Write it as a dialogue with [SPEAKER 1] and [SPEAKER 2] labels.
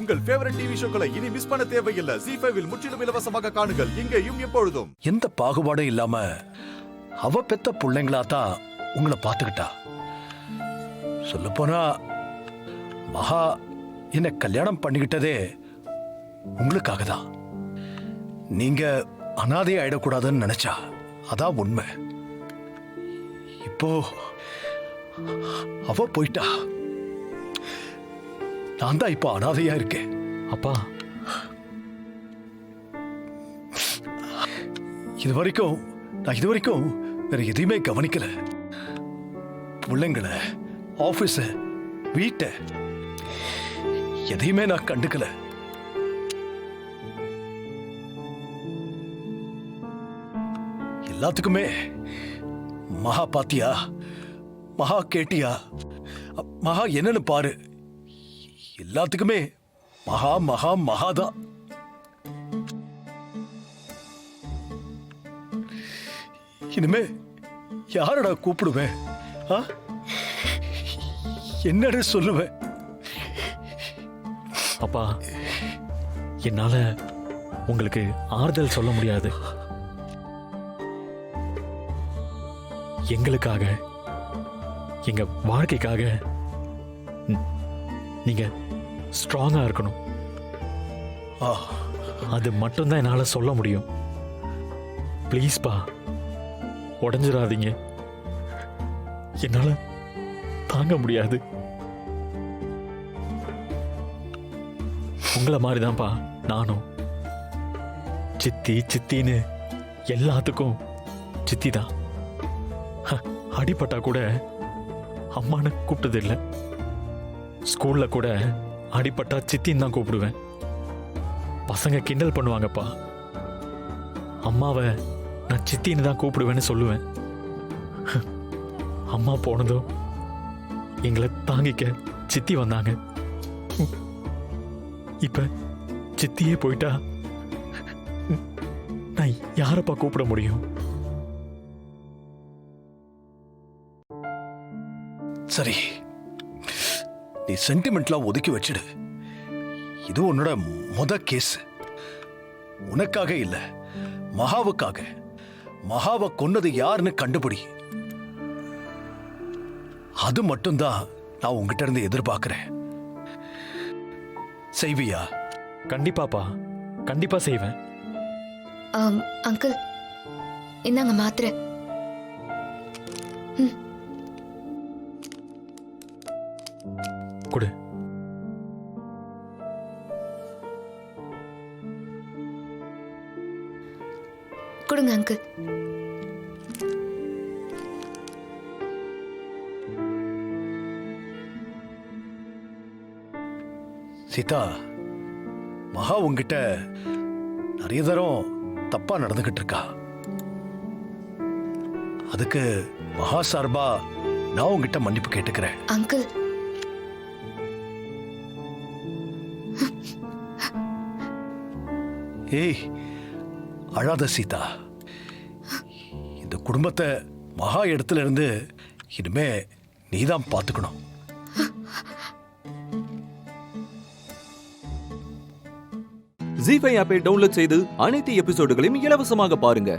[SPEAKER 1] உங்கள் favourite TV ஷோக்களை இனி miss பண்ண தேவையில்லை. ZEE5 இல் முற்றிலும் இலவசமாக காணுங்கள், இங்கேயும் எப்பொழுதும்.
[SPEAKER 2] எந்த பாகுபாடும் இல்லாம அவ பெத்த பிள்ளைங்களா தான் உங்களை பார்த்துக்கிட்டா. சொல்ல போனா மகா என்ன கல்யாணம் பண்ணிக்கிட்டதே உங்களுக்காக தான். நீங்க அனாதை ஆயிடக்கூடாதுன்னு நினைச்சா அதான் உண்மை. இப்போ அவ போயிட்டா, நான் தான் இப்போ அனாதையா இருக்கேன்.
[SPEAKER 3] அப்பா,
[SPEAKER 2] நான் இது வரைக்கும் வேற எதையுமே கவனிக்கல. பிள்ளைங்கள, ஆபீஸ, வீட்டை எதையுமே நான் கண்டுக்கல. எல்லாத்துக்குமே மகா பாத்தியா, மகா கேட்டியா, மகா என்னன்னு பாரு, எல்லாத்துக்குமே மகா மகா மகாதான். இனிமே யாரடா கூப்பிடுவேன்? என்னடா சொல்லுவேன்?
[SPEAKER 3] அப்பா, என்னால உங்களுக்கு ஆறுதல் சொல்ல முடியாது. எங்களுக்காக, எங்க வாழ்க்கைக்காக நீங்க ஸ்ட்ராங்கா இருக்கணும். அது மட்டும்தான் என்னால சொல்ல முடியும். ப்ளீஸ்பா, உடஞ்சிடாதீங்க. என்னால தாங்க முடியாது. உங்களை மாதிரிதான்ப்பா நானும். சித்தி சித்தின்னு எல்லாத்துக்கும் சித்தி தான். அடிபட்டா கூட அம்மான்னு கூப்பிட்டது இல்லை. ஸ்கூல்ல கூட அடிபட்டா சித்தின்னு தான் கூப்பிடுவேன். பசங்க கிண்டல் பண்ணுவாங்கப்பா. அம்மாவை நான் சித்தின்னு தான் கூப்பிடுவேன்னு சொல்லுவேன். அம்மா போனதும் எங்களை தாங்கிக்க சித்தி வந்தாங்க. இப்ப சித்தியே போயிட்டா நான் யாரப்பா கூப்பிட முடியும்?
[SPEAKER 2] சரி, நீ சென்டிமெண்ட்லாம் ஒதுக்கி வச்சிடு. இது உன்னோட முத கேஸ். உனக்காக இல்ல, மகாவுக்காக. மகாவை கொன்னது யாருன்னு கண்டுபிடி. அது மட்டும்தான் நான் உங்ககிட்ட இருந்து எதிர்பார்க்கிறேன். செய்வியா?
[SPEAKER 3] கண்டிப்பாப்பா, கண்டிப்பா செய்வேன்.
[SPEAKER 4] அங்கிள், இந்தாங்க மாத்திரை.
[SPEAKER 3] கொடு.
[SPEAKER 4] கொடுங்க அங்கிள்.
[SPEAKER 2] சீதா, மகா உங்ககிட்ட நிறைய தரம் தப்பா நடந்துகிட்டு இருக்கா. அதுக்கு மகா சார்பா நான் உங்ககிட்ட மன்னிப்பு கேட்டுக்கிறேன்.
[SPEAKER 4] அங்கிள்,
[SPEAKER 2] ஏய், அழாத சீதா. இந்த குடும்பத்தை மகா இடத்துல இருந்து இனிமே நீதான் பார்த்துக்கணும்.
[SPEAKER 5] ZEE5 ஆப்பை டவுன்லோட் செய்து அனைத்து எபிசோடுகளையும் இலவசமாக பாருங்க.